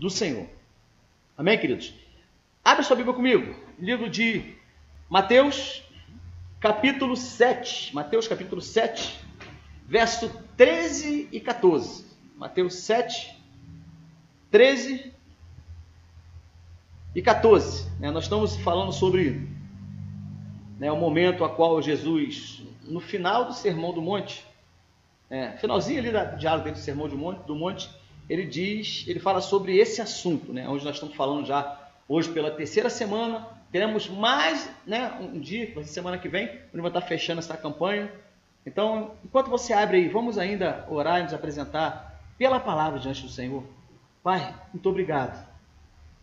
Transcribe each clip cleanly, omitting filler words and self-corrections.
do Senhor. Amém, queridos? Abre sua Bíblia comigo. Livro de Mateus, capítulo 7. Mateus, capítulo 7, verso 13 e 14. Mateus 7, 13 e 14. Nós estamos falando sobre o momento a qual Jesus, no final do Sermão do Monte, finalzinho ali do diálogo dele do Sermão do Monte, ele fala sobre esse assunto, onde nós estamos falando já hoje pela terceira semana. Teremos mais um dia, semana que vem, onde vai estar fechando essa campanha. Então, enquanto você abre aí, vamos ainda orar e nos apresentar pela palavra diante do Senhor. Pai, muito obrigado.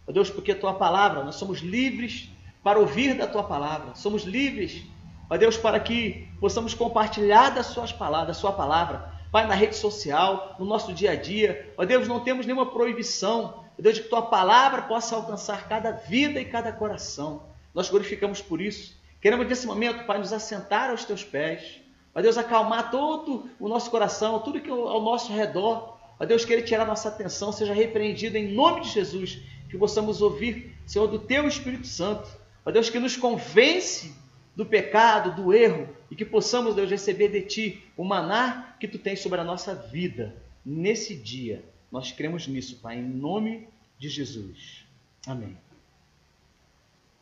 Ó Deus, porque a tua palavra, nós somos livres para ouvir da tua palavra. Somos livres, ó Deus, para que possamos compartilhar da sua palavra, Pai, na rede social, no nosso dia a dia. Ó Deus, não temos nenhuma proibição, ó Deus, de que tua palavra possa alcançar cada vida e cada coração. Nós glorificamos por isso. Queremos nesse momento, Pai, nos assentar aos teus pés. Ó Deus, acalmar todo o nosso coração, tudo que ao nosso redor, ó Deus, querer tirar nossa atenção, seja repreendido em nome de Jesus, que possamos ouvir, Senhor, do teu Espírito Santo, ó Deus, que nos convence do pecado, do erro, e que possamos, Deus, receber de ti o maná que tu tens sobre a nossa vida nesse dia. Nós cremos nisso, Pai, em nome de Jesus. Amém.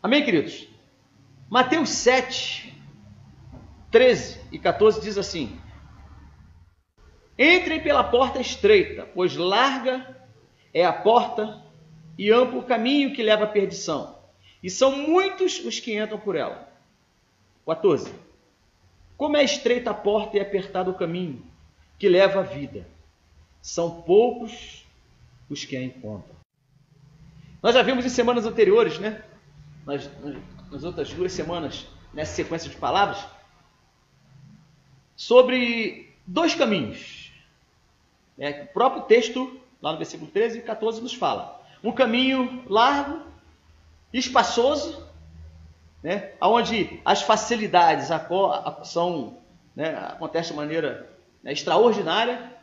Amém, queridos? Mateus 7, 13 e 14 diz assim: entrem pela porta estreita, pois larga é a porta e amplo o caminho que leva à perdição, e são muitos os que entram por ela. 14. Como é estreita a porta e apertado o caminho que leva à vida, são poucos os que a encontram. Nós já vimos em semanas anteriores, nas outras 2 semanas, nessa sequência de palavras, sobre 2 caminhos. O próprio texto, lá no versículo 13 e 14, nos fala. Um caminho largo, espaçoso, onde as facilidades acontecem de maneira extraordinária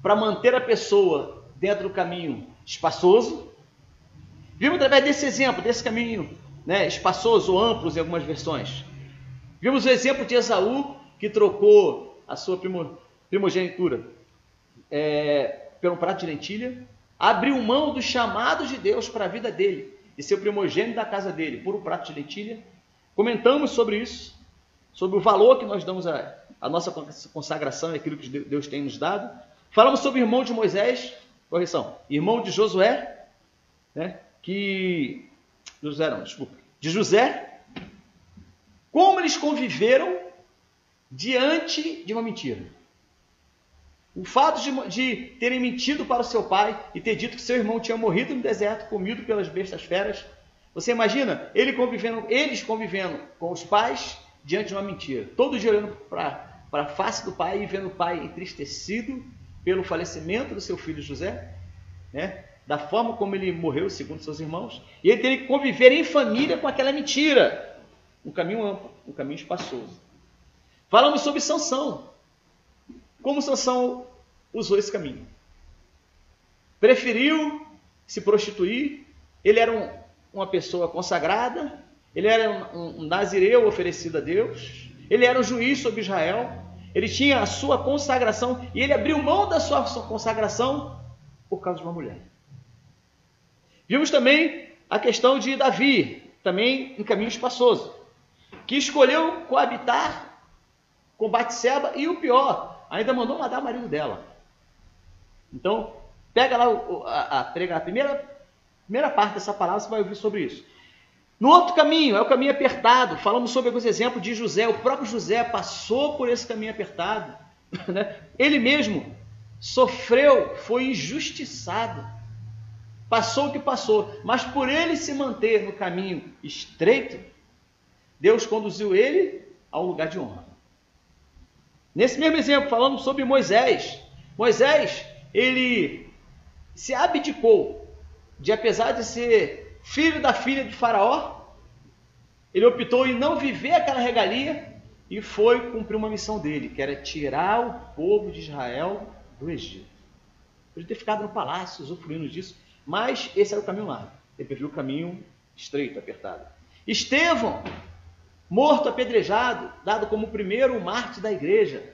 para manter a pessoa dentro do caminho espaçoso. Vimos através desse exemplo, desse caminho espaçoso ou amplo em algumas versões. Vimos o exemplo de Esaú, que trocou a sua primogenitura por um prato de lentilha, abriu mão do chamado de Deus para a vida dele e seu primogênito da casa dele por um prato de lentilha. Comentamos sobre isso, sobre o valor que nós damos à nossa consagração e aquilo que Deus tem nos dado. Falamos sobre o irmão de Moisés, irmão de Josué, de José, como eles conviveram diante de uma mentira. O fato de terem mentido para o seu pai e ter dito que seu irmão tinha morrido no deserto, comido pelas bestas feras. Você imagina eles convivendo com os pais diante de uma mentira. Todo dia olhando para a face do pai e vendo o pai entristecido pelo falecimento do seu filho José, da forma como ele morreu, segundo seus irmãos. E ele teria que conviver em família com aquela mentira. Um caminho amplo, um caminho espaçoso. Falamos sobre Sansão. Como Sansão usou esse caminho. Preferiu se prostituir. Ele era uma pessoa consagrada. Ele era um nazireu oferecido a Deus. Ele era um juiz sobre Israel. Ele tinha a sua consagração. E ele abriu mão da sua consagração por causa de uma mulher. Vimos também a questão de Davi, também em caminho espaçoso, que escolheu coabitar com Batseba e o pior, ainda mandou matar o marido dela. Então, pega lá a primeira parte dessa palavra, você vai ouvir sobre isso. No outro caminho, é o caminho apertado. Falamos sobre alguns exemplos de José. O próprio José passou por esse caminho apertado. Ele mesmo sofreu, foi injustiçado. Passou o que passou. Mas por ele se manter no caminho estreito, Deus conduziu ele ao lugar de honra. Nesse mesmo exemplo, falando sobre Moisés. Moisés, ele se abdicou de, apesar de ser filho da filha de Faraó, ele optou em não viver aquela regalia e foi cumprir uma missão dele, que era tirar o povo de Israel do Egito. Podia ter ficado no palácio, usufruindo disso, mas esse era o caminho largo. Ele preferiu o caminho estreito, apertado. Estevão, morto, apedrejado, dado como o primeiro mártir da igreja.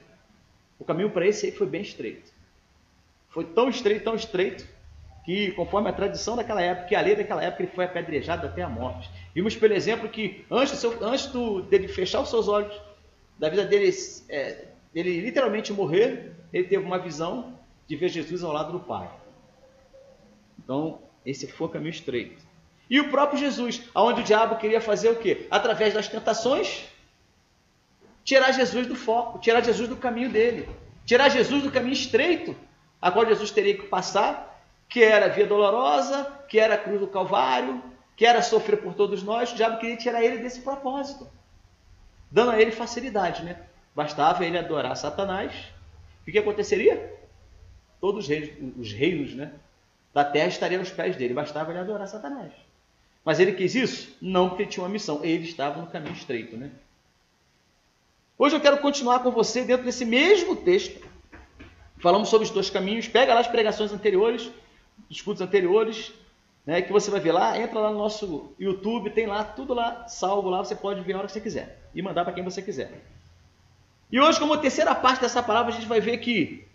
O caminho para esse aí foi bem estreito. Foi tão estreito, que conforme a tradição daquela época, que a lei daquela época, ele foi apedrejado até a morte. Vimos pelo exemplo que antes dele fechar os seus olhos, da vida dele, ele literalmente morrer, ele teve uma visão de ver Jesus ao lado do Pai. Então, esse foi o caminho estreito. E o próprio Jesus, aonde o diabo queria fazer o quê? Através das tentações, tirar Jesus do foco, tirar Jesus do caminho dele, tirar Jesus do caminho estreito, a qual Jesus teria que passar, que era a via dolorosa, que era a cruz do Calvário, que era sofrer por todos nós. O diabo queria tirar ele desse propósito, dando a ele facilidade, né? Bastava ele adorar Satanás. O que aconteceria? Todos os reinos, né, da terra estariam aos pés dele. Bastava ele adorar Satanás. Mas ele quis isso? Não, porque ele tinha uma missão. Ele estava no caminho estreito, né? Hoje eu quero continuar com você dentro desse mesmo texto. Falamos sobre os dois caminhos. Pega lá as pregações anteriores, os cultos anteriores, né, que você vai ver lá. Entra lá no nosso YouTube, tem lá, tudo lá, salvo lá. Você pode ver a hora que você quiser e mandar para quem você quiser. E hoje, como terceira parte dessa palavra, a gente vai ver que,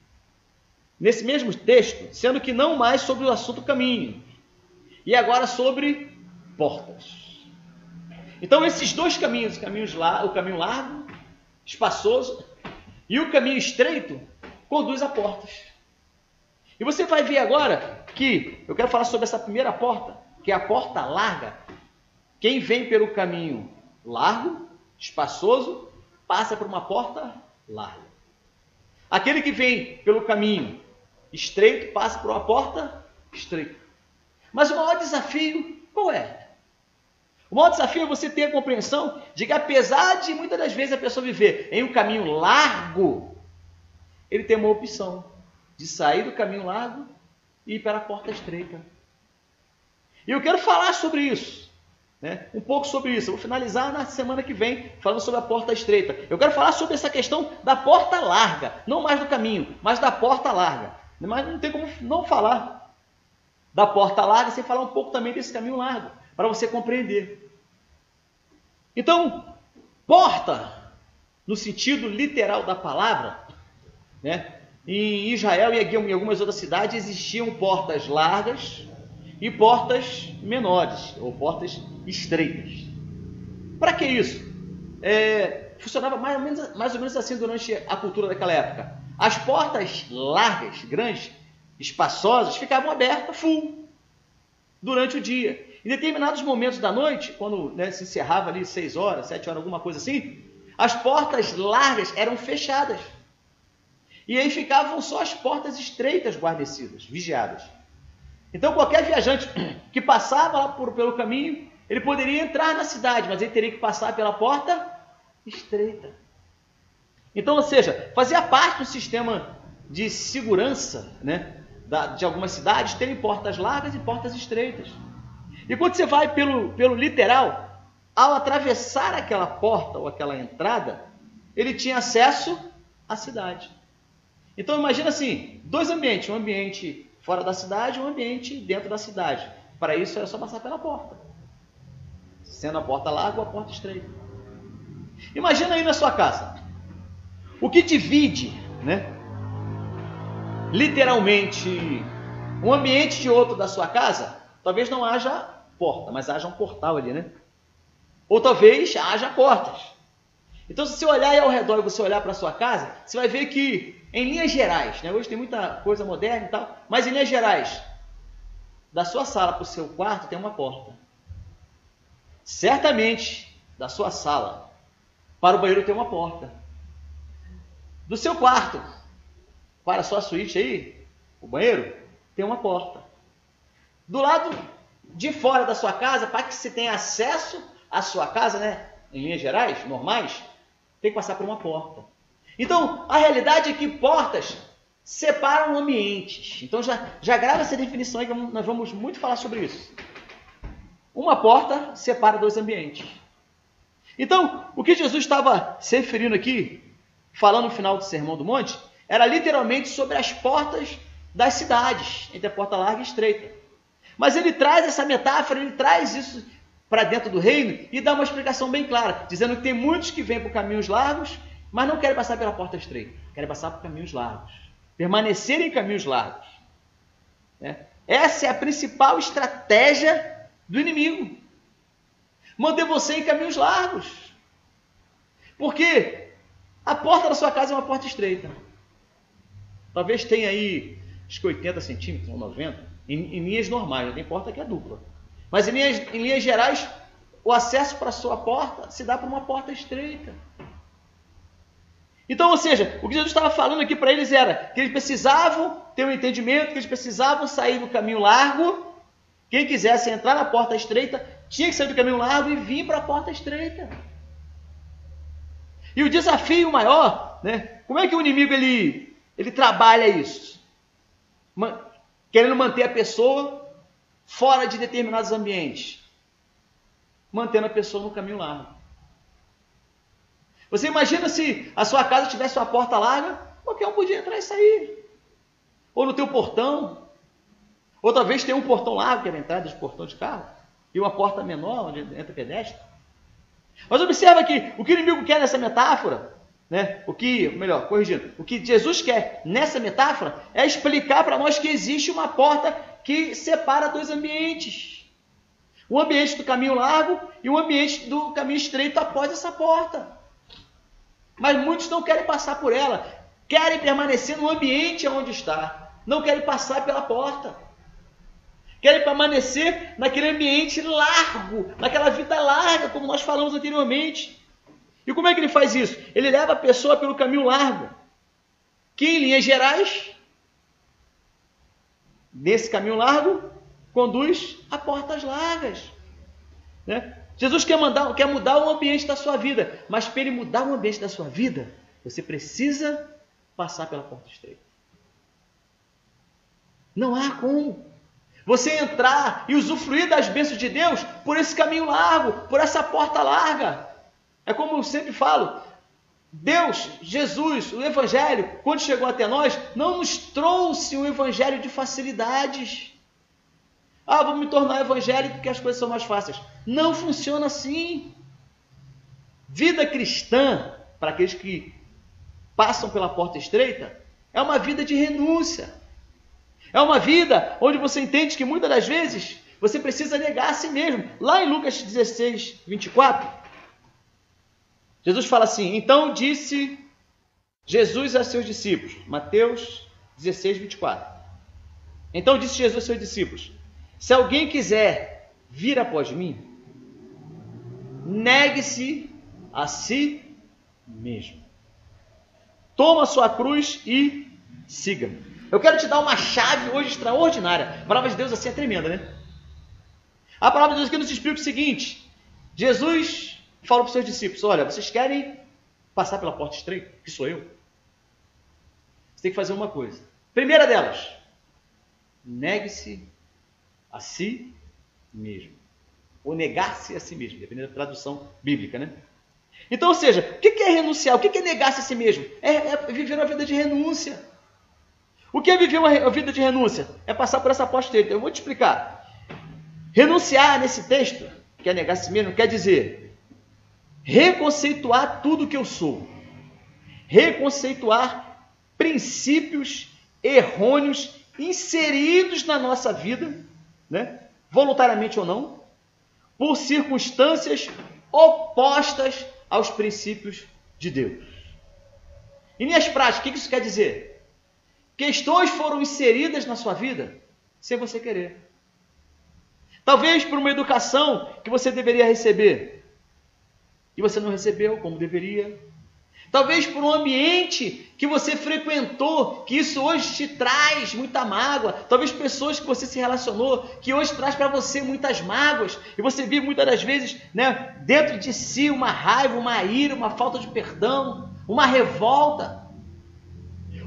nesse mesmo texto, sendo que não mais sobre o assunto caminho, e agora sobre portas. Então, esses dois caminhos, o caminho largo, espaçoso, e o caminho estreito, conduz a portas. E você vai ver agora que, eu quero falar sobre essa primeira porta, que é a porta larga. Quem vem pelo caminho largo, espaçoso, passa por uma porta larga. Aquele que vem pelo caminho estreito, passa por uma porta estreita. Mas o maior desafio, qual é? O maior desafio é você ter a compreensão de que, apesar de muitas das vezes a pessoa viver em um caminho largo, ele tem uma opção de sair do caminho largo e ir para a porta estreita. E eu quero falar sobre isso, né? Um pouco sobre isso. Eu vou finalizar na semana que vem falando sobre a porta estreita. Eu quero falar sobre essa questão da porta larga, não mais do caminho, mas da porta larga. Mas não tem como não falar da porta larga sem falar um pouco também desse caminho largo, para você compreender. Então, porta, no sentido literal da palavra, né? Em Israel e em algumas outras cidades existiam portas largas e portas menores, ou portas estreitas. Para que isso? Funcionava mais ou menos assim durante a cultura daquela época. As portas largas, grandes, espaçosas, ficavam abertas full durante o dia. Em determinados momentos da noite, quando, né, se encerrava ali 6 horas, 7 horas, alguma coisa assim, as portas largas eram fechadas. E aí ficavam só as portas estreitas guarnecidas, vigiadas. Então qualquer viajante que passava lá pelo caminho, ele poderia entrar na cidade, mas ele teria que passar pela porta estreita. Então, ou seja, fazia parte do sistema de segurança, né, de algumas cidades terem portas largas e portas estreitas. E quando você vai pelo literal, ao atravessar aquela porta ou aquela entrada, ele tinha acesso à cidade. Então imagina assim, dois ambientes, um ambiente fora da cidade e um ambiente dentro da cidade. Para isso era só passar pela porta, sendo a porta larga ou a porta estreita. Imagina aí na sua casa, o que divide, né, literalmente um ambiente de outro da sua casa. Talvez não haja porta, mas haja um portal ali, né? Ou talvez haja portas. Então, se você olhar aí ao redor e você olhar para a sua casa, você vai ver que, em linhas gerais, né, hoje tem muita coisa moderna e tal, mas em linhas gerais, da sua sala para o seu quarto tem uma porta. Certamente, da sua sala para o banheiro tem uma porta. Do seu quarto para a sua suíte aí, o banheiro, tem uma porta. Do lado de fora da sua casa, para que você tenha acesso à sua casa, né, em linhas gerais, normais, tem que passar por uma porta. Então, a realidade é que portas separam ambientes. Então, já grava essa definição aí, que nós vamos muito falar sobre isso. Uma porta separa dois ambientes. Então, o que Jesus estava se referindo aqui, falando no final do Sermão do Monte, era literalmente sobre as portas das cidades, entre a porta larga e estreita. Mas ele traz essa metáfora, ele traz isso para dentro do reino e dá uma explicação bem clara, dizendo que tem muitos que vêm por caminhos largos, mas não querem passar pela porta estreita, querem passar por caminhos largos, permanecer em caminhos largos. Essa é a principal estratégia do inimigo, manter você em caminhos largos, porque a porta da sua casa é uma porta estreita, talvez tenha aí acho que 80 centímetros ou 90, em linhas normais, tem porta que é dupla, mas em linhas gerais, o acesso para a sua porta se dá por uma porta estreita. Então, ou seja, o que Jesus estava falando aqui para eles era que eles precisavam ter um entendimento, que eles precisavam sair do caminho largo. Quem quisesse entrar na porta estreita, tinha que sair do caminho largo e vir para a porta estreita. E o desafio maior, como é que o inimigo ele trabalha isso? Querendo manter a pessoa fora de determinados ambientes, mantendo a pessoa no caminho largo. Você imagina se a sua casa tivesse uma porta larga, qualquer um podia entrar e sair. Ou no teu portão, ou talvez tenha um portão largo, que é a entrada de portão de carro, e uma porta menor, onde entra pedestre. Mas observa aqui, o que o inimigo quer nessa metáfora, o que Jesus quer nessa metáfora é explicar para nós que existe uma porta que separa dois ambientes. O ambiente do caminho largo e o ambiente do caminho estreito após essa porta. Mas muitos não querem passar por ela, querem permanecer no ambiente onde está, não querem passar pela porta. Querem permanecer naquele ambiente largo, naquela vida larga, como nós falamos anteriormente. E como é que ele faz isso? Ele leva a pessoa pelo caminho largo, que em linhas gerais, nesse caminho largo, conduz a portas largas. Jesus quer mudar o ambiente da sua vida, mas para ele mudar o ambiente da sua vida, você precisa passar pela porta estreita. Não há como você entrar e usufruir das bênçãos de Deus por esse caminho largo, por essa porta larga. É como eu sempre falo, Deus, Jesus, o Evangelho, quando chegou até nós, não nos trouxe um Evangelho de facilidades. Vou me tornar evangélico porque as coisas são mais fáceis. Não funciona assim. Vida cristã, para aqueles que passam pela porta estreita, é uma vida de renúncia. É uma vida onde você entende que muitas das vezes você precisa negar a si mesmo. Lá em Lucas 16, 24, Jesus fala assim: então disse Jesus a seus discípulos, Mateus 16, 24. Então disse Jesus a seus discípulos: se alguém quiser vir após mim, negue-se a si mesmo. Toma a sua cruz e siga-me. Eu quero te dar uma chave hoje extraordinária. A palavra de Deus assim é tremenda, né? A palavra de Deus aqui nos explica o seguinte: Jesus falou para os seus discípulos: olha, vocês querem passar pela porta estreita, que sou eu? Você tem que fazer uma coisa. Primeira delas, negue-se a si mesmo. Ou negar-se a si mesmo, dependendo da tradução bíblica, né? Então, ou seja, o que é renunciar? O que é negar-se a si mesmo? É viver uma vida de renúncia. O que é viver uma vida de renúncia? É passar por essa porta estreita. Eu vou te explicar. Renunciar nesse texto, que é negar-se a si mesmo, quer dizer reconceituar tudo que eu sou. Reconceituar princípios errôneos inseridos na nossa vida, voluntariamente ou não, por circunstâncias opostas aos princípios de Deus. Em linhas práticas, o que isso quer dizer? Questões foram inseridas na sua vida sem você querer. Talvez por uma educação que você deveria receber e você não recebeu como deveria. Talvez por um ambiente que você frequentou, que isso hoje te traz muita mágoa. Talvez pessoas que você se relacionou, que hoje traz para você muitas mágoas. E você vive muitas das vezes dentro de si uma raiva, uma ira, uma falta de perdão, uma revolta.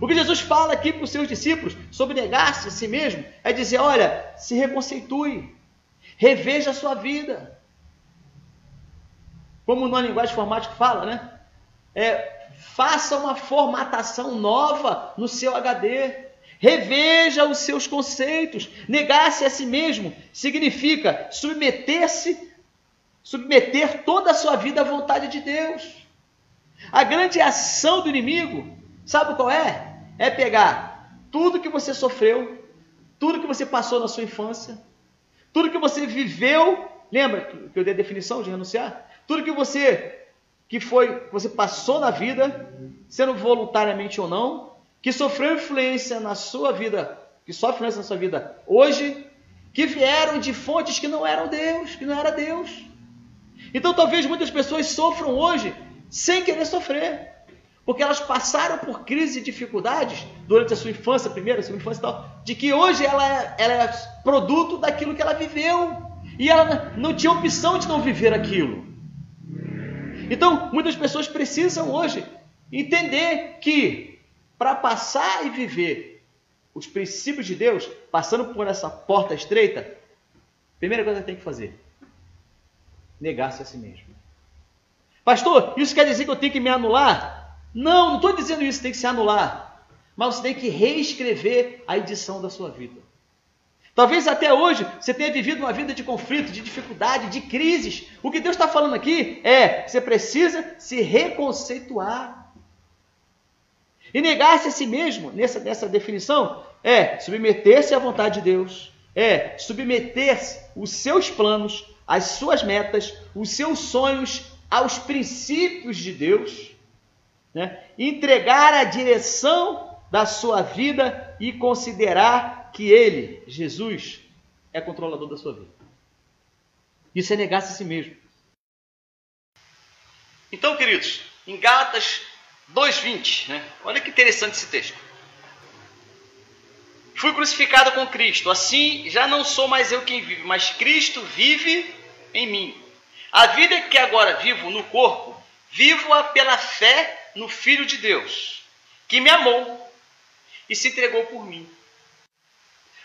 O que Jesus fala aqui para os seus discípulos sobre negar-se a si mesmo é dizer: olha, se reconcitue, reveja a sua vida. Como na linguagem informática fala, faça uma formatação nova no seu HD. Reveja os seus conceitos. Negar-se a si mesmo significa submeter toda a sua vida à vontade de Deus. A grande ação do inimigo, sabe qual é? É pegar tudo que você sofreu, tudo que você passou na sua infância, tudo que você viveu, lembra que eu dei a definição de renunciar? Tudo que você passou na vida, sendo voluntariamente ou não, que sofreu influência na sua vida, que sofre influência na sua vida hoje, que vieram de fontes que não eram Deus, que não era Deus. Então talvez muitas pessoas sofram hoje sem querer sofrer, porque elas passaram por crises e dificuldades durante a sua infância, primeira, segunda infância e tal, de que hoje ela é produto daquilo que ela viveu, e ela não tinha opção de não viver aquilo. Então, muitas pessoas precisam hoje entender que para passar e viver os princípios de Deus, passando por essa porta estreita, a primeira coisa que tem que fazer, negar-se a si mesmo. Pastor, isso quer dizer que eu tenho que me anular? Não estou dizendo isso, tem que se anular. Mas você tem que reescrever a edição da sua vida. Talvez até hoje você tenha vivido uma vida de conflito, de dificuldade, de crises. O que Deus está falando aqui é que você precisa se reconceituar. E negar-se a si mesmo, nessa definição, é submeter-se à vontade de Deus, é submeter os seus planos, as suas metas, os seus sonhos aos princípios de Deus, né? Entregar a direção da sua vida e considerar que Ele, Jesus, é controlador da sua vida. Isso é negar-se a si mesmo. Então, queridos, em Gálatas 2:20, né? Olha que interessante esse texto. Fui crucificado com Cristo, assim já não sou mais eu quem vive, mas Cristo vive em mim. A vida que agora vivo no corpo, vivo-a pela fé no Filho de Deus, que me amou e se entregou por mim.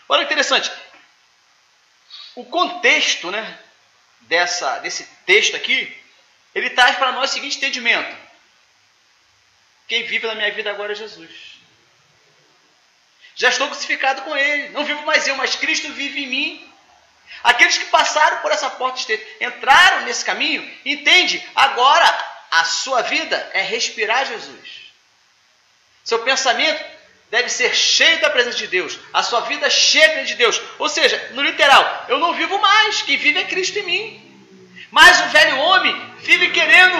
Olha que interessante. O contexto, né, desse texto aqui, ele traz para nós o seguinte entendimento. Quem vive na minha vida agora é Jesus. Já estou crucificado com Ele. Não vivo mais eu, mas Cristo vive em mim. Aqueles que passaram por essa porta estreita, entraram nesse caminho, entende? Agora a sua vida é respirar Jesus. Seu pensamento deve ser cheio da presença de Deus. A sua vida cheia de Deus. Ou seja, no literal, eu não vivo mais. Quem vive é Cristo em mim. Mas o velho homem vive querendo,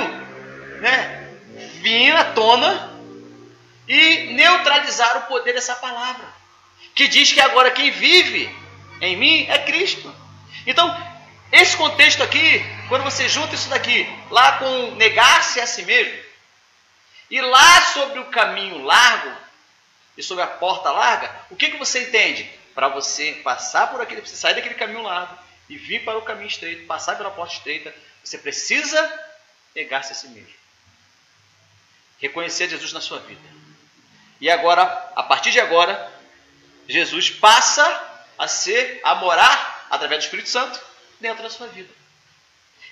né, vir à tona e neutralizar o poder dessa palavra, que diz que agora quem vive em mim é Cristo. Então, esse contexto aqui, quando você junta isso daqui, lá com negar-se a si mesmo, e lá sobre o caminho largo, e sobre a porta larga, o que você entende? Para você passar por aquele, você sair daquele caminho largo, e vir para o caminho estreito, passar pela porta estreita, você precisa negar-se a si mesmo. Reconhecer Jesus na sua vida. E agora, a partir de agora, Jesus passa a morar, através do Espírito Santo, dentro da sua vida.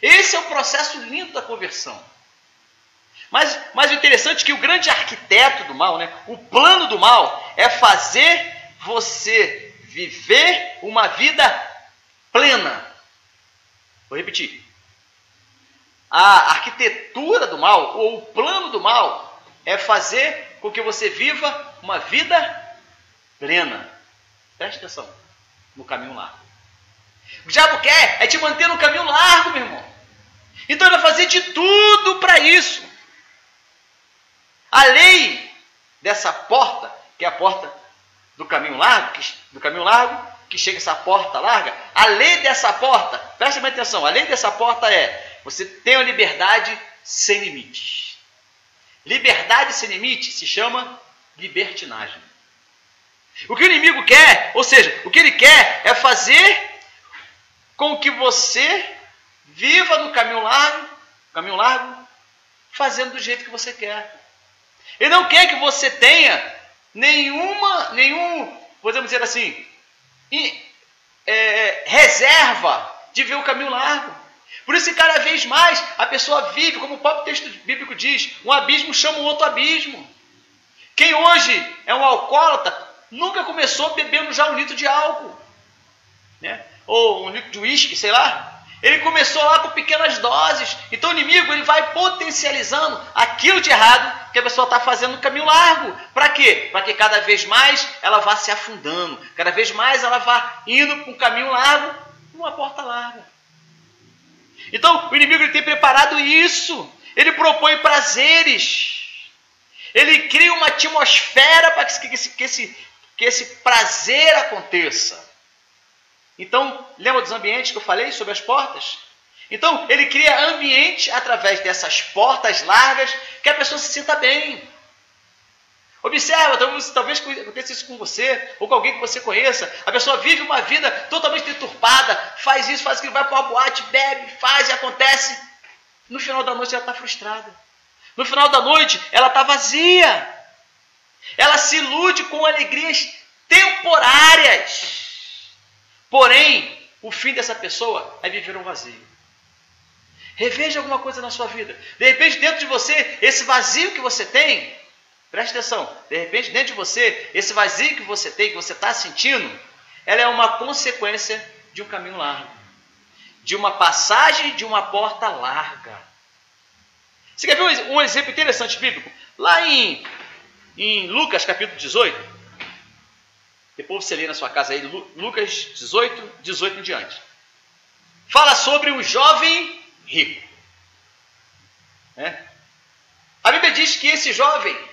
Esse é o processo lindo da conversão. Mas o interessante é que o grande arquiteto do mal, né, o plano do mal, é fazer você viver uma vida plena. Vou repetir. A arquitetura do mal, ou o plano do mal, é fazer com que você viva uma vida plena. Preste atenção no caminho largo. O diabo quer é te manter no caminho largo, meu irmão. Então ele vai fazer de tudo para isso. A lei dessa porta, que é a porta do caminho largo, que chega essa porta larga, a lei dessa porta, preste bem atenção, a lei dessa porta é, você tem a liberdade sem limites. Liberdade sem limite se chama libertinagem. O que o inimigo quer, ou seja, o que ele quer é fazer com que você viva no caminho largo, fazendo do jeito que você quer. Ele não quer que você tenha nenhum, podemos dizer assim, reserva de ver o caminho largo. Por isso que cada vez mais a pessoa vive, como o próprio texto bíblico diz, um abismo chama um outro abismo. Quem hoje é um alcoólatra nunca começou bebendo já 1 litro de álcool, né? Ou 1 litro de uísque, sei lá. Ele começou lá com pequenas doses. Então o inimigo ele vai potencializando aquilo de errado que a pessoa está fazendo no caminho largo. Para quê? Para que cada vez mais ela vá se afundando. Cada vez mais ela vá indo para um caminho largo, uma porta larga. Então o inimigo ele tem preparado isso. Ele propõe prazeres. Ele cria uma atmosfera para que esse prazer aconteça. Então, lembra dos ambientes que eu falei sobre as portas? Então, ele cria ambiente através dessas portas largas que a pessoa se sinta bem. Observa, talvez aconteça isso com você ou com alguém que você conheça. A pessoa vive uma vida totalmente deturpada, faz isso, faz aquilo, vai para uma boate, bebe, faz e acontece. No final da noite ela está frustrada. No final da noite ela está vazia. Ela se ilude com alegrias temporárias. Porém, o fim dessa pessoa é viver um vazio. Reveja alguma coisa na sua vida. De repente, dentro de você, esse vazio que você tem, preste atenção, de repente, dentro de você, esse vazio que você tem, que você está sentindo, ela é uma consequência de um caminho largo. De uma passagem de uma porta larga. Você quer ver um exemplo interessante bíblico? Lá em Lucas, capítulo 18, depois você lê na sua casa aí, Lucas 18 em diante. Fala sobre o jovem rico. A Bíblia diz que esse jovem,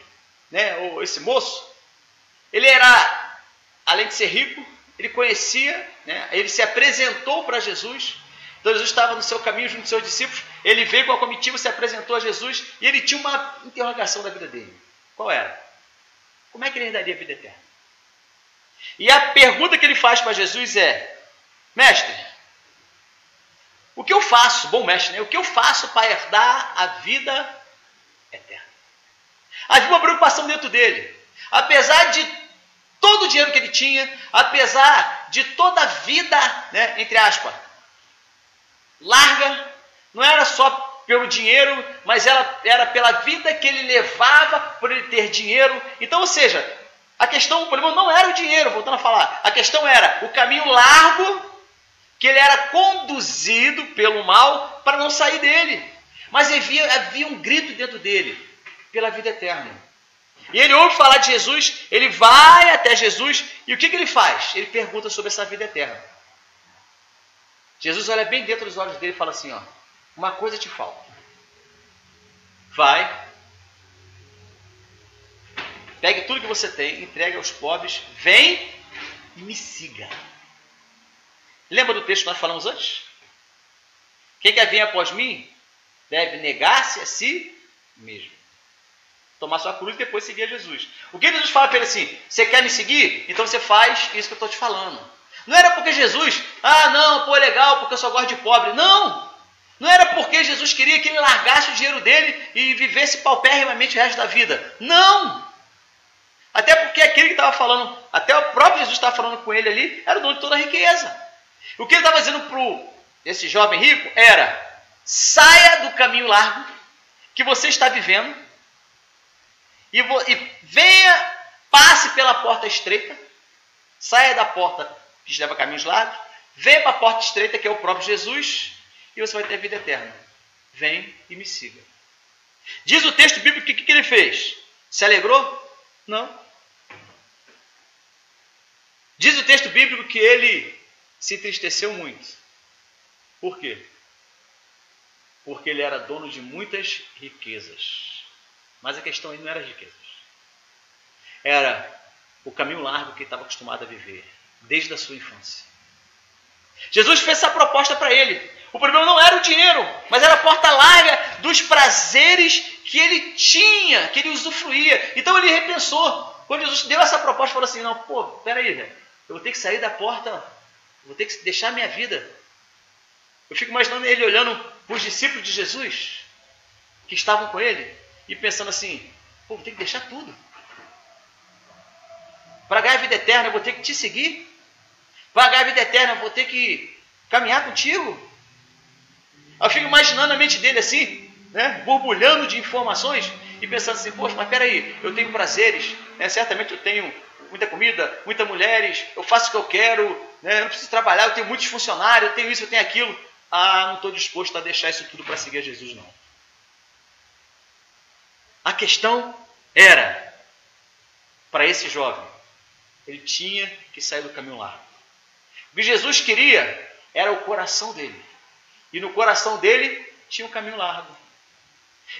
ou esse moço, ele era, além de ser rico, ele conhecia, ele se apresentou para Jesus. Então Jesus estava no seu caminho junto com seus discípulos, ele veio com a comitiva, se apresentou a Jesus e ele tinha uma interrogação da vida dele. Qual era? Como é que ele herdaria a vida eterna? E a pergunta que ele faz para Jesus é: mestre, o que eu faço, bom mestre, o que eu faço para herdar a vida eterna? Havia uma preocupação dentro dele. Apesar de todo o dinheiro que ele tinha, apesar de toda a vida, entre aspas, larga, não era só pelo dinheiro, mas ela era pela vida que ele levava por ele ter dinheiro. Então, ou seja, o problema não era o dinheiro, voltando a falar, a questão era o caminho largo que ele era conduzido pelo mal para não sair dele. Mas havia um grito dentro dele, pela vida eterna. E ele ouve falar de Jesus, ele vai até Jesus, e o que ele faz? Ele pergunta sobre essa vida eterna. Jesus olha bem dentro dos olhos dele e fala assim, uma coisa te falta. Vai, pegue tudo que você tem, entregue aos pobres, vem e me siga. Lembra do texto que nós falamos antes? Quem quer vir após mim deve negar-se a si mesmo. Tomar sua cruz e depois seguir a Jesus. O que Jesus fala para ele assim? Você quer me seguir? Então você faz isso que eu estou te falando. Não era porque Jesus, legal, porque eu só gosto de pobre. Não! Não era porque Jesus queria que ele largasse o dinheiro dele e vivesse paupérrimamente o resto da vida. Não! Até porque aquele que estava falando, até o próprio Jesus estava falando com ele ali, era o dono de toda a riqueza. O que ele estava dizendo para esse jovem rico era: saia do caminho largo que você está vivendo e venha, passe pela porta estreita, saia da porta que leva a caminhos largos, venha para a porta estreita que é o próprio Jesus e você vai ter vida eterna. Vem e me siga. Diz o texto bíblico que ele fez? Se alegrou? Não. Diz o texto bíblico que ele se entristeceu muito. Por quê? Porque ele era dono de muitas riquezas. Mas a questão aí não era as riquezas. Era o caminho largo que ele estava acostumado a viver, desde a sua infância. Jesus fez essa proposta para ele. O problema não era o dinheiro, mas era a porta larga dos prazeres que ele tinha, que ele usufruía. Então ele repensou. Quando Jesus deu essa proposta, falou assim, peraí, eu vou ter que sair da porta, vou ter que deixar a minha vida. Eu fico imaginando ele olhando para os discípulos de Jesus, que estavam com ele, e pensando assim, vou ter que deixar tudo. Para ganhar a vida eterna, eu vou ter que te seguir. Para ganhar a vida eterna, eu vou ter que caminhar contigo. Eu fico imaginando a mente dele assim, borbulhando de informações, e pensando assim, poxa, mas peraí, eu tenho prazeres, certamente eu tenho muita comida, muitas mulheres, eu faço o que eu quero, né? Eu não preciso trabalhar, eu tenho muitos funcionários, eu tenho isso, eu tenho aquilo. Ah, não estou disposto a deixar isso tudo para seguir a Jesus, não. A questão era, para esse jovem, ele tinha que sair do caminho largo. O que Jesus queria era o coração dele. E no coração dele tinha um caminho largo.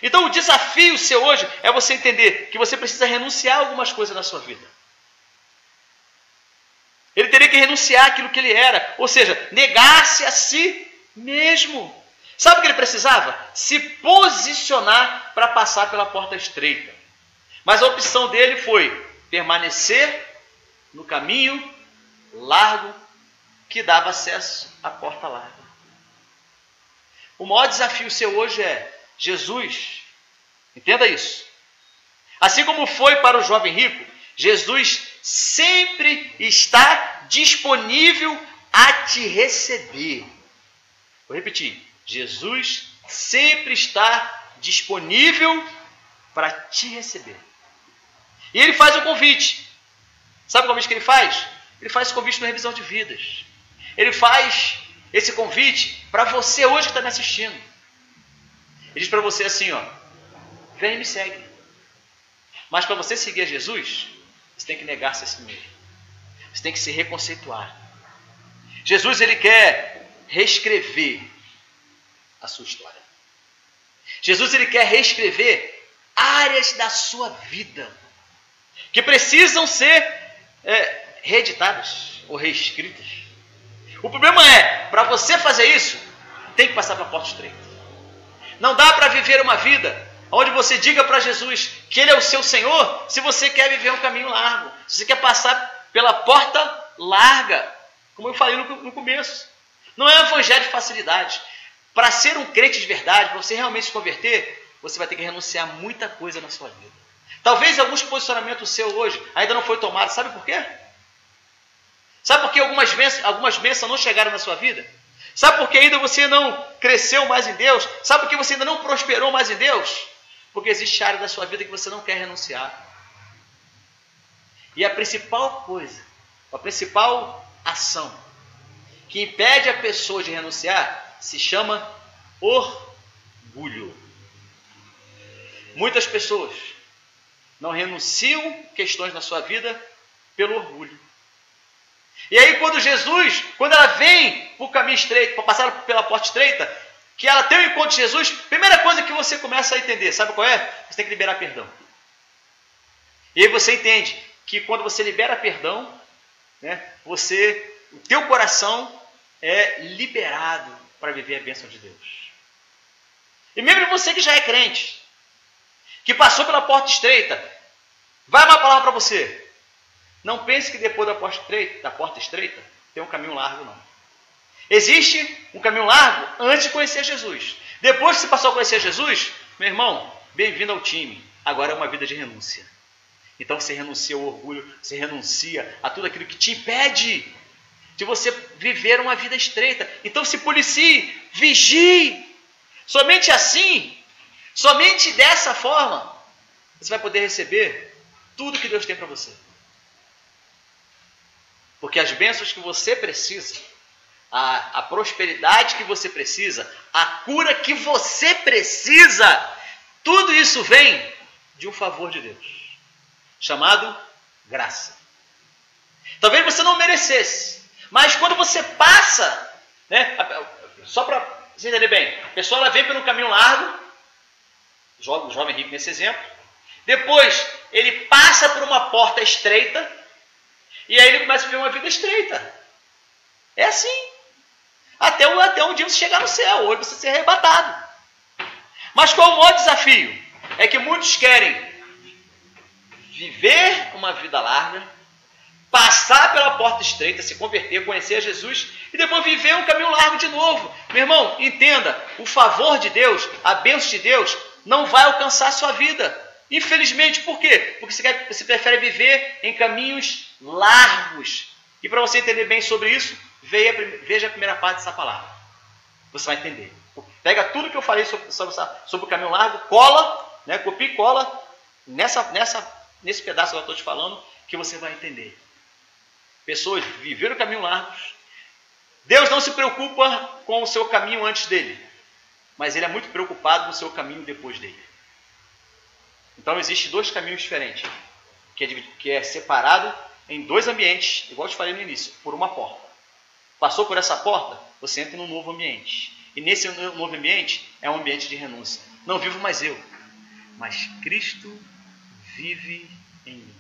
Então o desafio seu hoje é você entender que você precisa renunciar a algumas coisas na sua vida. Ele teria que renunciar àquilo que ele era, ou seja, negar-se a si mesmo. Sabe o que ele precisava? Se posicionar para passar pela porta estreita. Mas a opção dele foi permanecer no caminho largo que dava acesso à porta larga. O maior desafio seu hoje é Jesus, entenda isso. Assim como foi para o jovem rico, Jesus sempre está disponível a te receber. Vou repetir. Jesus sempre está disponível para te receber. E ele faz um convite. Sabe o convite que ele faz? Ele faz esse convite na revisão de vidas. Ele faz esse convite para você hoje que está me assistindo. Ele diz para você assim, ó, vem e me segue. Mas para você seguir a Jesus, você tem que negar-se a si mesmo. Você tem que se reconceituar. Jesus, ele quer reescrever a sua história. Jesus, ele quer reescrever áreas da sua vida que precisam ser reeditadas ou reescritas. O problema é, para você fazer isso, tem que passar pela porta estreita. Não dá para viver uma vida onde você diga para Jesus que Ele é o seu Senhor, se você quer viver um caminho largo, se você quer passar pela porta larga, como eu falei no começo. Não é um evangelho de facilidade. Para ser um crente de verdade, para você realmente se converter, você vai ter que renunciar a muita coisa na sua vida. Talvez alguns posicionamentos seus hoje ainda não foi tomado. Sabe por quê? Sabe por que algumas bênçãos não chegaram na sua vida? Sabe por que ainda você não cresceu mais em Deus? Sabe por que você ainda não prosperou mais em Deus? Porque existe área da sua vida que você não quer renunciar. E a principal coisa, a principal ação que impede a pessoa de renunciar se chama orgulho. Muitas pessoas não renunciam questões na sua vida pelo orgulho. E aí quando ela vem para o caminho estreito, para passar pela porta estreita, que ela tem um encontro de Jesus, primeira coisa que você começa a entender, sabe qual é? Você tem que liberar perdão. E aí você entende que quando você libera perdão, né, o teu coração é liberado para viver a bênção de Deus. E mesmo você que já é crente, que passou pela porta estreita, vai uma palavra para você. Não pense que depois da porta estreita tem um caminho largo, não. Existe um caminho largo antes de conhecer Jesus. Depois que você passou a conhecer Jesus, meu irmão, bem-vindo ao time. Agora é uma vida de renúncia. Então você renuncia ao orgulho, você renuncia a tudo aquilo que te impede de você viver uma vida estreita. Então se policie, vigie. Somente assim, somente dessa forma, você vai poder receber tudo que Deus tem para você. Porque as bênçãos que você precisa, a prosperidade que você precisa, a cura que você precisa, tudo isso vem de um favor de Deus, chamado graça. Talvez você não merecesse, mas quando você passa, né, só para você entender bem, a pessoa ela vem pelo caminho largo, o jovem rico nesse exemplo, depois ele passa por uma porta estreita, e aí ele começa a viver uma vida estreita. É assim. Até um dia você chegar no céu, ou você ser arrebatado. Mas qual é o maior desafio? É que muitos querem viver uma vida larga, passar pela porta estreita, se converter, conhecer a Jesus, e depois viver um caminho largo de novo. Meu irmão, entenda, o favor de Deus, a bênção de Deus, não vai alcançar a sua vida. Infelizmente, por quê? Porque você prefere viver em caminhos largos. E para você entender bem sobre isso, veja a primeira parte dessa palavra. Você vai entender. Pega tudo que eu falei sobre o caminho largo, cola, né, copia e cola nessa nesse pedaço que eu estou te falando, que você vai entender. Pessoas viveram caminhos largos. Deus não se preocupa com o seu caminho antes dele, mas Ele é muito preocupado com o seu caminho depois dele. Então, existem dois caminhos diferentes, que é separado em dois ambientes, igual eu te falei no início, por uma porta. Passou por essa porta, você entra num novo ambiente. E nesse novo ambiente é um ambiente de renúncia. Não vivo mais eu, mas Cristo vive em mim.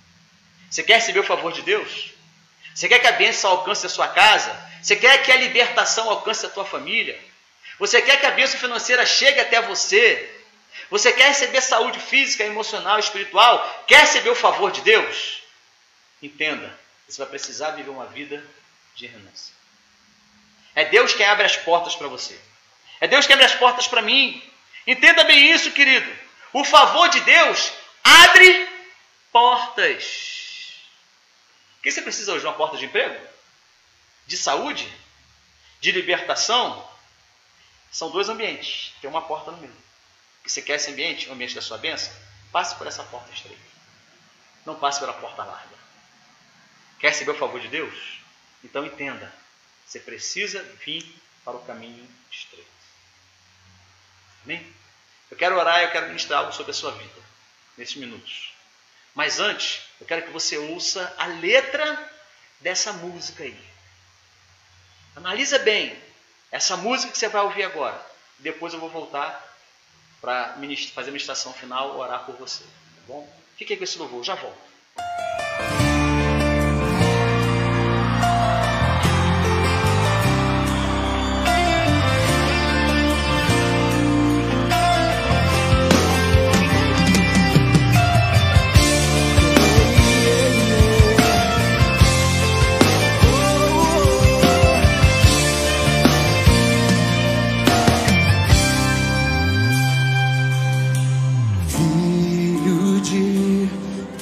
Você quer receber o favor de Deus? Você quer que a bênção alcance a sua casa? Você quer que a libertação alcance a tua família? Você quer que a bênção financeira chegue até você? Você quer receber saúde física, emocional, espiritual? Quer receber o favor de Deus? Entenda, você vai precisar viver uma vida de renúncia. É Deus quem abre as portas para você. É Deus quem abre as portas para mim. Entenda bem isso, querido. O favor de Deus abre portas. O que você precisa hoje? Uma porta de emprego? De saúde? De libertação? São dois ambientes. Tem uma porta no meio. Você quer esse ambiente, o ambiente da sua bênção? Passe por essa porta estreita. Não passe pela porta larga. Quer receber o favor de Deus? Então entenda. Você precisa vir para o caminho estreito. Amém? Eu quero orar e eu quero ministrar algo sobre a sua vida. Nesses minutos. Mas antes, eu quero que você ouça a letra dessa música aí. Analisa bem essa música que você vai ouvir agora. Depois eu vou voltar para fazer a ministração final, orar por você. Tá bom? Fique aí com esse louvor, já volto.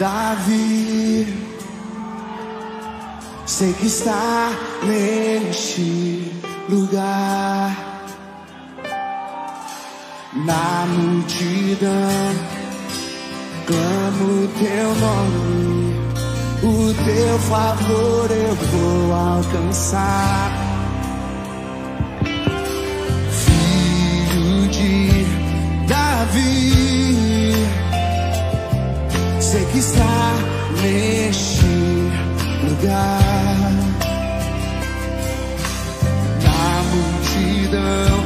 Davi, sei que está neste lugar, na multidão, clamo teu nome, o teu favor eu vou alcançar. Filho de Davi, sei que está neste lugar, na multidão,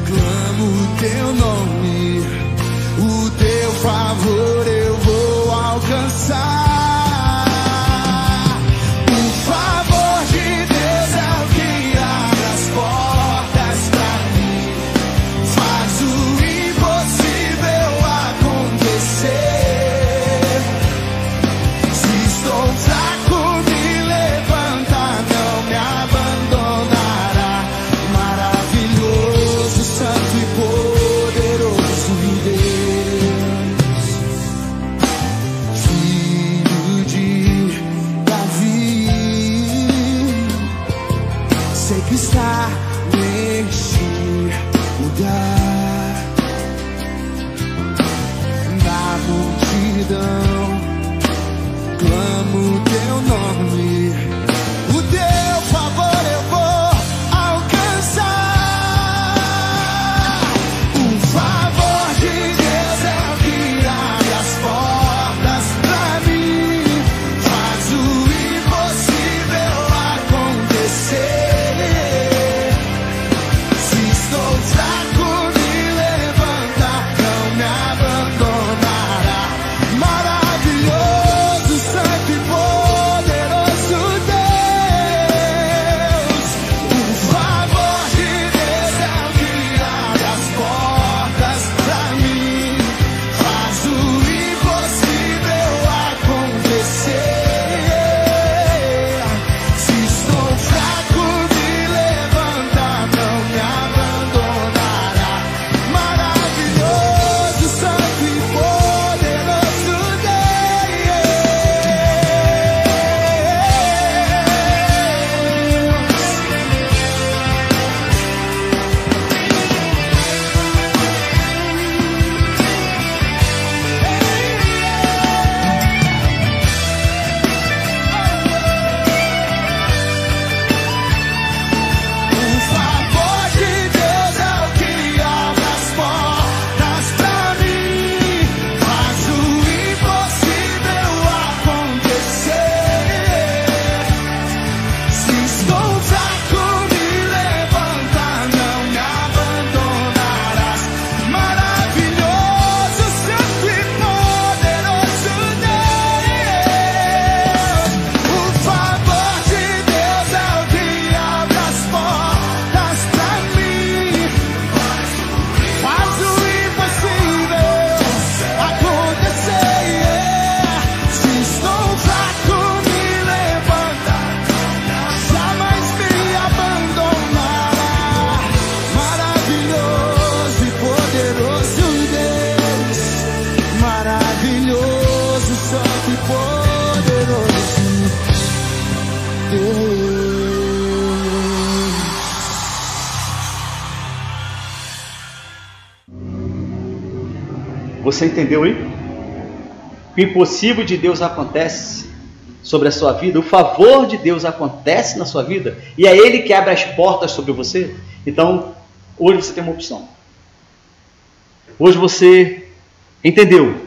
clamo teu nome, o teu favor eu vou alcançar. O favor de Deus é o que abre as portas pra mim, faz o impossível acontecer. Está neste lugar, na multidão, clamo teu nome, o teu favor eu vou alcançar. O favor de Deus é o que abre as portas pra mim, faz o impossível acontecer. Maravilhoso, santo e poderoso Deus. Você entendeu aí? O impossível de Deus acontece sobre a sua vida, o favor de Deus acontece na sua vida, e é Ele que abre as portas sobre você. Então, hoje você tem uma opção. Hoje você entendeu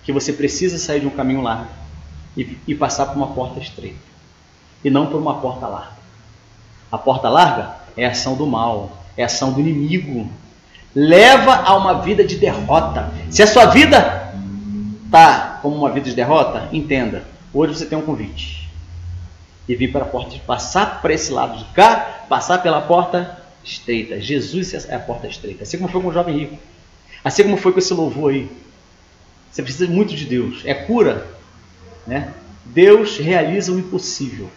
que você precisa sair de um caminho largo e passar por uma porta estreita, e não por uma porta larga. A porta larga é a ação do mal, é a ação do inimigo. Leva a uma vida de derrota. Se a sua vida está como uma vida de derrota, entenda, hoje você tem um convite. E vir para a porta, passar para esse lado de cá, passar pela porta estreita. Jesus é a porta estreita. Assim como foi com o jovem rico. Assim como foi com esse louvor aí. Você precisa muito de Deus. É cura, né? Deus realiza o impossível.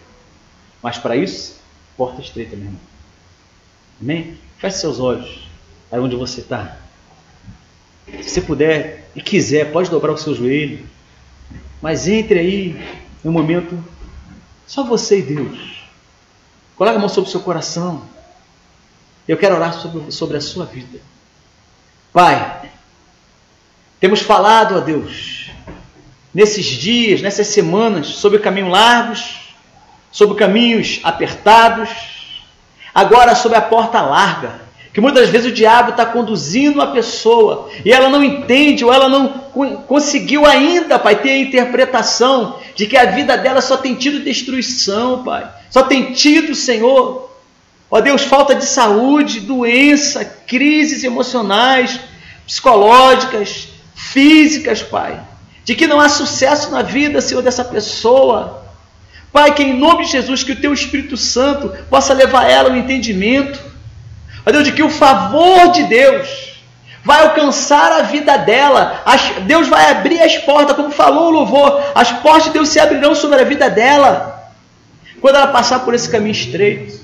Mas para isso, porta estreita, meu irmão. Amém? Feche seus olhos. Aí onde você está. Se você puder e quiser, pode dobrar o seu joelho. Mas entre aí, em um momento, só você e Deus. Coloque a mão sobre o seu coração. Eu quero orar sobre a sua vida. Pai, temos falado a Deus, nesses dias, nessas semanas, sobre caminhos largos, sobre caminhos apertados, agora sobre a porta larga, que muitas vezes o diabo está conduzindo a pessoa, e ela não entende, ou ela não conseguiu ainda, Pai, ter a interpretação de que a vida dela só tem tido destruição, Pai, só tem tido, Senhor, ó Deus, falta de saúde, doença, crises emocionais, psicológicas, físicas, Pai. De que não há sucesso na vida, Senhor, dessa pessoa. Pai, que em nome de Jesus, que o Teu Espírito Santo possa levar ela ao entendimento. Ó Deus, de que o favor de Deus vai alcançar a vida dela. Deus vai abrir as portas, como falou o louvor. As portas de Deus se abrirão sobre a vida dela. Quando ela passar por esse caminho estreito.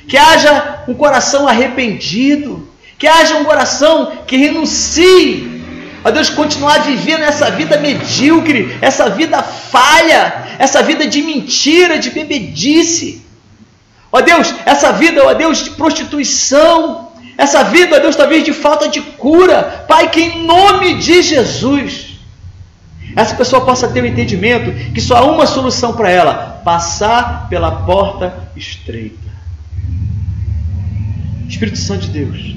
Que haja um coração arrependido, que haja um coração que renuncie a Deus, continuar vivendo essa vida medíocre, essa vida falha, essa vida de mentira, de bebedice. Ó Deus, essa vida, ó Deus, de prostituição, essa vida, ó Deus, talvez de falta de cura. Pai, que em nome de Jesus, essa pessoa possa ter o entendimento que só há uma solução para ela: passar pela porta estreita. Espírito Santo de Deus,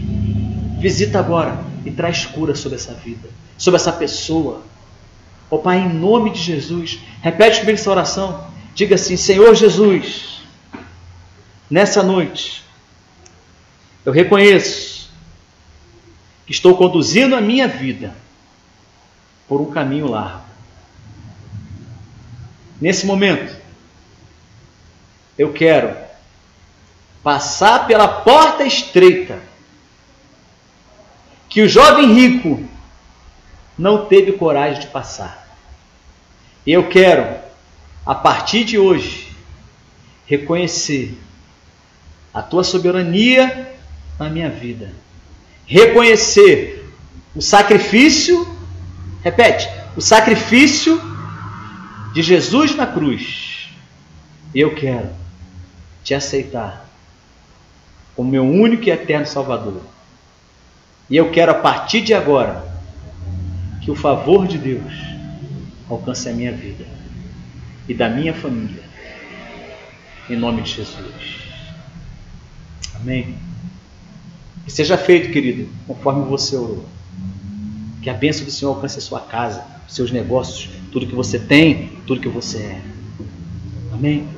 visita agora e traz cura sobre essa vida, sobre essa pessoa. Ó Pai, em nome de Jesus, repete comigo essa oração. Diga assim: Senhor Jesus, nessa noite, eu reconheço que estou conduzindo a minha vida por um caminho largo. Nesse momento, eu quero passar pela porta estreita que o jovem rico não teve coragem de passar. Eu quero, a partir de hoje, reconhecer a Tua soberania na minha vida. Reconhecer o sacrifício, repete, o sacrifício de Jesus na cruz. Eu quero Te aceitar como meu único e eterno Salvador. E eu quero, a partir de agora, que o favor de Deus alcance a minha vida e da minha família. Em nome de Jesus. Amém. Que seja feito, querido, conforme você orou. Que a bênção do Senhor alcance a sua casa, os seus negócios, tudo que você tem, tudo que você é. Amém.